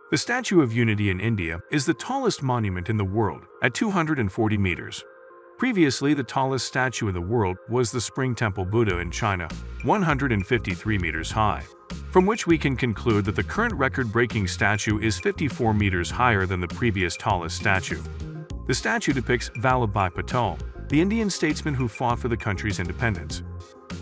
The Statue of Unity in India is the tallest monument in the world at 240 meters. Previously, the tallest statue in the world was the Spring Temple Buddha in China, 153 meters high, from which we can conclude that the current record-breaking statue is 54 meters higher than the previous tallest statue. The statue depicts Vallabhbhai Patel, the Indian statesman who fought for the country's independence.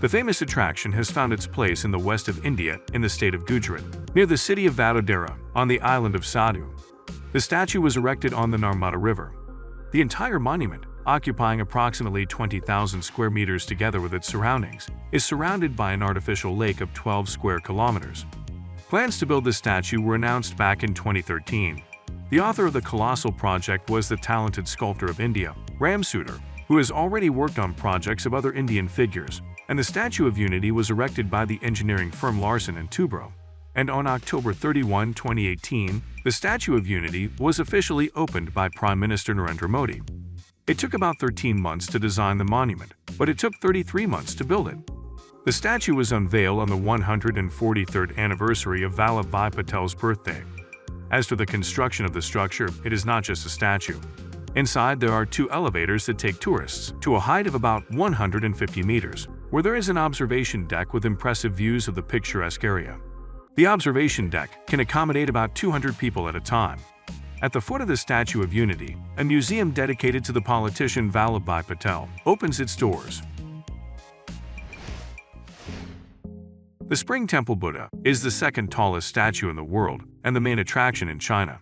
The famous attraction has found its place in the west of India in the state of Gujarat, near the city of Vadodara, on the island of Sadhu. The statue was erected on the Narmada River. The entire monument, occupying approximately 20,000 square meters together with its surroundings, is surrounded by an artificial lake of 12 square kilometers. Plans to build the statue were announced back in 2013. The author of the colossal project was the talented sculptor of India, Ram Sudhir, who has already worked on projects of other Indian figures, and the Statue of Unity was erected by the engineering firm Larsen & Toubro. And on October 31, 2018, the Statue of Unity was officially opened by Prime Minister Narendra Modi. It took about 13 months to design the monument, but it took 33 months to build it. The statue was unveiled on the 143rd anniversary of Vallabhbhai Patel's birthday. As to the construction of the structure, it is not just a statue. Inside, there are two elevators that take tourists to a height of about 150 meters, where there is an observation deck with impressive views of the picturesque area. The observation deck can accommodate about 200 people at a time. At the foot of the Statue of Unity, a museum dedicated to the politician Vallabhbhai Patel opens its doors. The Spring Temple Buddha is the second tallest statue in the world and the main attraction in China.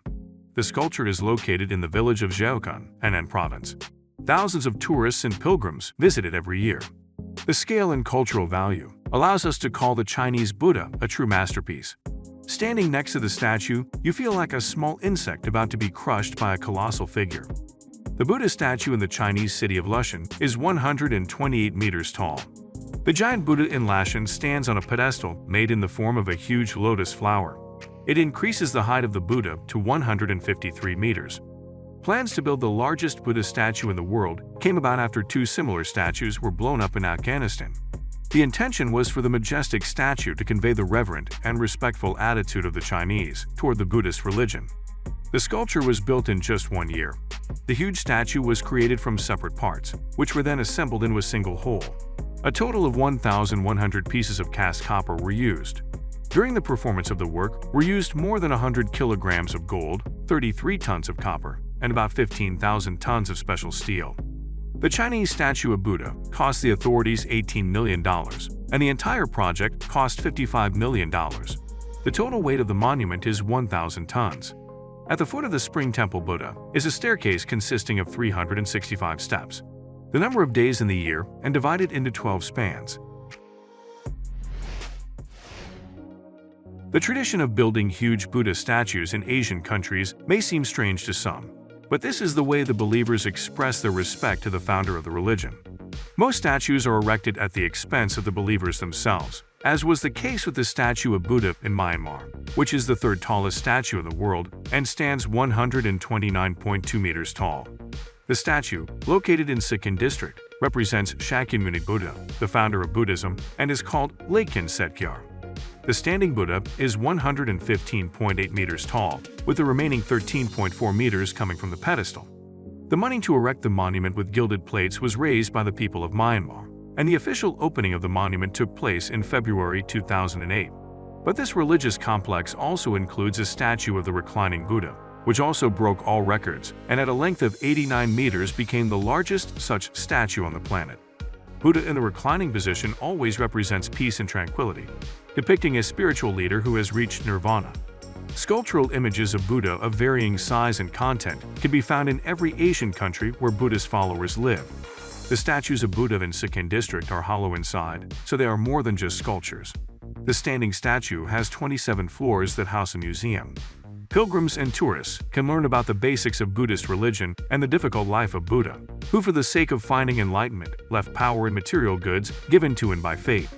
The sculpture is located in the village of Zheokan, Henan Province. Thousands of tourists and pilgrims visit it every year. The scale and cultural value allows us to call the Chinese Buddha a true masterpiece. Standing next to the statue, you feel like a small insect about to be crushed by a colossal figure. The Buddha statue in the Chinese city of Lushan is 128 meters tall. The giant Buddha in Lushan stands on a pedestal made in the form of a huge lotus flower. It increases the height of the Buddha to 153 meters. Plans to build the largest Buddha statue in the world came about after two similar statues were blown up in Afghanistan. The intention was for the majestic statue to convey the reverent and respectful attitude of the Chinese toward the Buddhist religion. The sculpture was built in just 1 year. The huge statue was created from separate parts, which were then assembled into a single whole. A total of 1,100 pieces of cast copper were used. During the performance of the work were used more than 100 kilograms of gold, 33 tons of copper, and about 15,000 tons of special steel. The Chinese statue of Buddha cost the authorities $18 million, and the entire project cost $55 million. The total weight of the monument is 1,000 tons. At the foot of the Spring Temple Buddha is a staircase consisting of 365 steps, the number of days in the year, and divided into 12 spans. The tradition of building huge Buddha statues in Asian countries may seem strange to some, but this is the way the believers express their respect to the founder of the religion. Most statues are erected at the expense of the believers themselves, as was the case with the statue of Buddha in Myanmar, which is the third tallest statue in the world and stands 129.2 meters tall. The statue, located in Sikkim district, represents Shakyamuni Buddha, the founder of Buddhism, and is called Laikin Setkyar. The standing Buddha is 115.8 meters tall, with the remaining 13.4 meters coming from the pedestal. The money to erect the monument with gilded plates was raised by the people of Myanmar, and the official opening of the monument took place in February 2008. But this religious complex also includes a statue of the reclining Buddha, which also broke all records and at a length of 89 meters became the largest such statue on the planet. Buddha in the reclining position always represents peace and tranquility, depicting a spiritual leader who has reached nirvana. Sculptural images of Buddha of varying size and content can be found in every Asian country where Buddhist followers live. The statues of Buddha in Sikkim district are hollow inside, so they are more than just sculptures. The standing statue has 27 floors that house a museum. Pilgrims and tourists can learn about the basics of Buddhist religion and the difficult life of Buddha, who for the sake of finding enlightenment left power and material goods given to him by fate.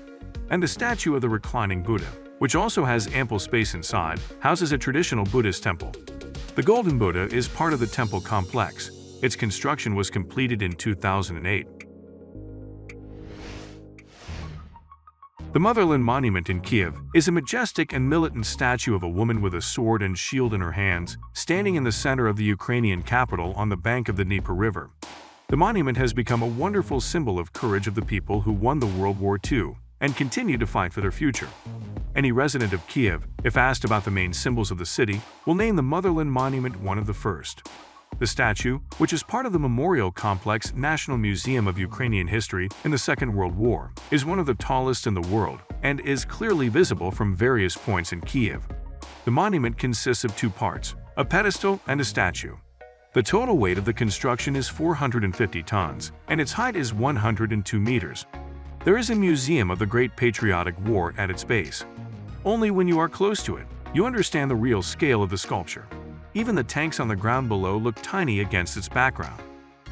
And the statue of the reclining Buddha, which also has ample space inside, houses a traditional Buddhist temple. The Golden Buddha is part of the temple complex. Its construction was completed in 2008. The Motherland Monument in Kiev is a majestic and militant statue of a woman with a sword and shield in her hands, standing in the center of the Ukrainian capital on the bank of the Dnieper River. The monument has become a wonderful symbol of courage of the people who won the World War II and continue to fight for their future. Any resident of Kiev, if asked about the main symbols of the city, will name the Motherland Monument one of the first. The statue, which is part of the Memorial Complex National Museum of Ukrainian History in the Second World War, is one of the tallest in the world and is clearly visible from various points in Kiev. The monument consists of two parts, a pedestal and a statue. The total weight of the construction is 450 tons, and its height is 102 meters. There is a museum of the Great Patriotic War at its base. Only when you are close to it, you understand the real scale of the sculpture. Even the tanks on the ground below look tiny against its background.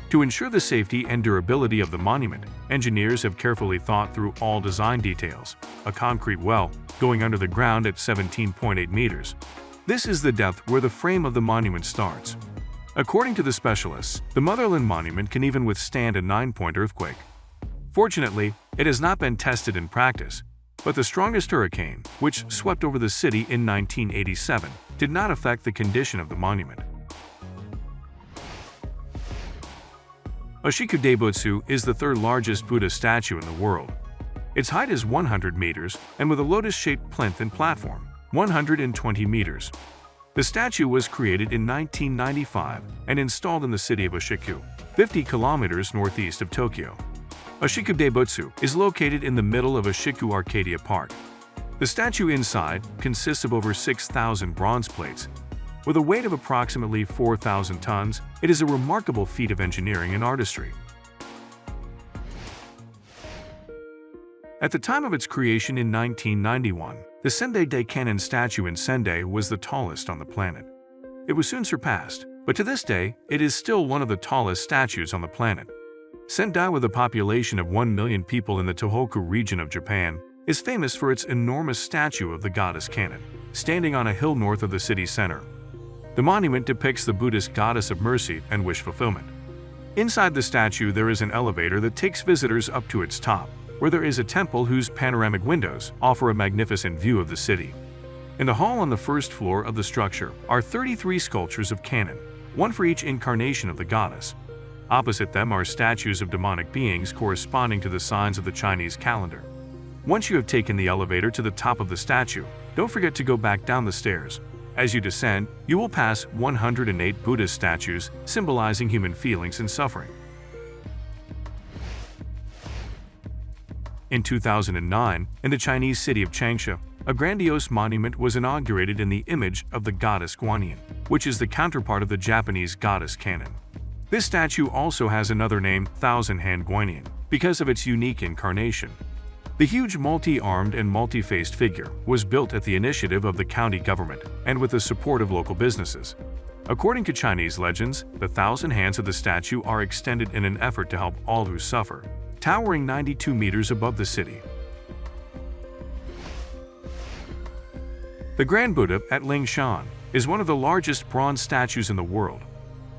To ensure the safety and durability of the monument, engineers have carefully thought through all design details. A concrete well, going under the ground at 17.8 meters. This is the depth where the frame of the monument starts. According to the specialists, the Motherland Monument can even withstand a 9-point earthquake. Fortunately, it has not been tested in practice, but the strongest hurricane, which swept over the city in 1987, did not affect the condition of the monument. Oshiku Daibutsu is the third largest Buddha statue in the world. Its height is 100 meters, and with a lotus-shaped plinth and platform, 120 meters. The statue was created in 1995 and installed in the city of Oshiku, 50 kilometers northeast of Tokyo. Oshiku Daibutsu is located in the middle of Oshiku Arcadia Park. The statue inside consists of over 6,000 bronze plates. With a weight of approximately 4,000 tons, it is a remarkable feat of engineering and artistry. At the time of its creation in 1991, the Sendai Daikanon statue in Sendai was the tallest on the planet. It was soon surpassed, but to this day, it is still one of the tallest statues on the planet. Sendai, with a population of 1 million people in the Tohoku region of Japan, is famous for its enormous statue of the goddess Kannon, standing on a hill north of the city center. The monument depicts the Buddhist goddess of mercy and wish fulfillment. Inside the statue there is an elevator that takes visitors up to its top, where there is a temple whose panoramic windows offer a magnificent view of the city. In the hall on the first floor of the structure are 33 sculptures of Kannon, one for each incarnation of the goddess. Opposite them are statues of demonic beings corresponding to the signs of the Chinese calendar. Once you have taken the elevator to the top of the statue, don't forget to go back down the stairs. As you descend, you will pass 108 Buddhist statues symbolizing human feelings and suffering. In 2009, in the Chinese city of Changsha, a grandiose monument was inaugurated in the image of the goddess Guanyin, which is the counterpart of the Japanese goddess Kannon. This statue also has another name, Thousand-Hand Guanyin, because of its unique incarnation. The huge multi-armed and multi-faced figure was built at the initiative of the county government and with the support of local businesses. According to Chinese legends, the 1,000 hands of the statue are extended in an effort to help all who suffer, towering 92 meters above the city. The Grand Buddha at Lingshan is one of the largest bronze statues in the world.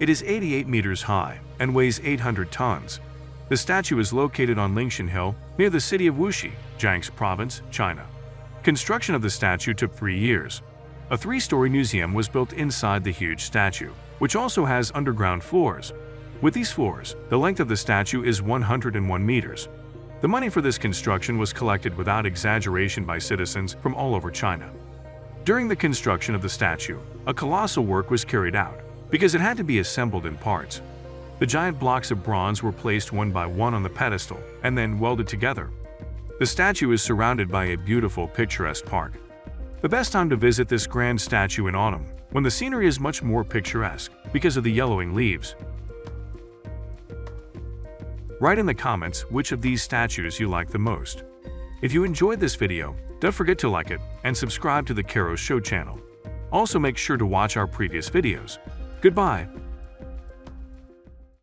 It is 88 meters high and weighs 800 tons. The statue is located on Lingshan Hill, near the city of Wuxi, Jiangxi Province, China. Construction of the statue took 3 years. A 3-story museum was built inside the huge statue, which also has underground floors. With these floors, the length of the statue is 101 meters. The money for this construction was collected without exaggeration by citizens from all over China. During the construction of the statue, a colossal work was carried out, because it had to be assembled in parts. The giant blocks of bronze were placed one by one on the pedestal and then welded together. The statue is surrounded by a beautiful, picturesque park. The best time to visit this grand statue in autumn, when the scenery is much more picturesque because of the yellowing leaves. Write in the comments which of these statues you like the most. If you enjoyed this video, don't forget to like it and subscribe to the Kero Show channel. Also make sure to watch our previous videos. Goodbye.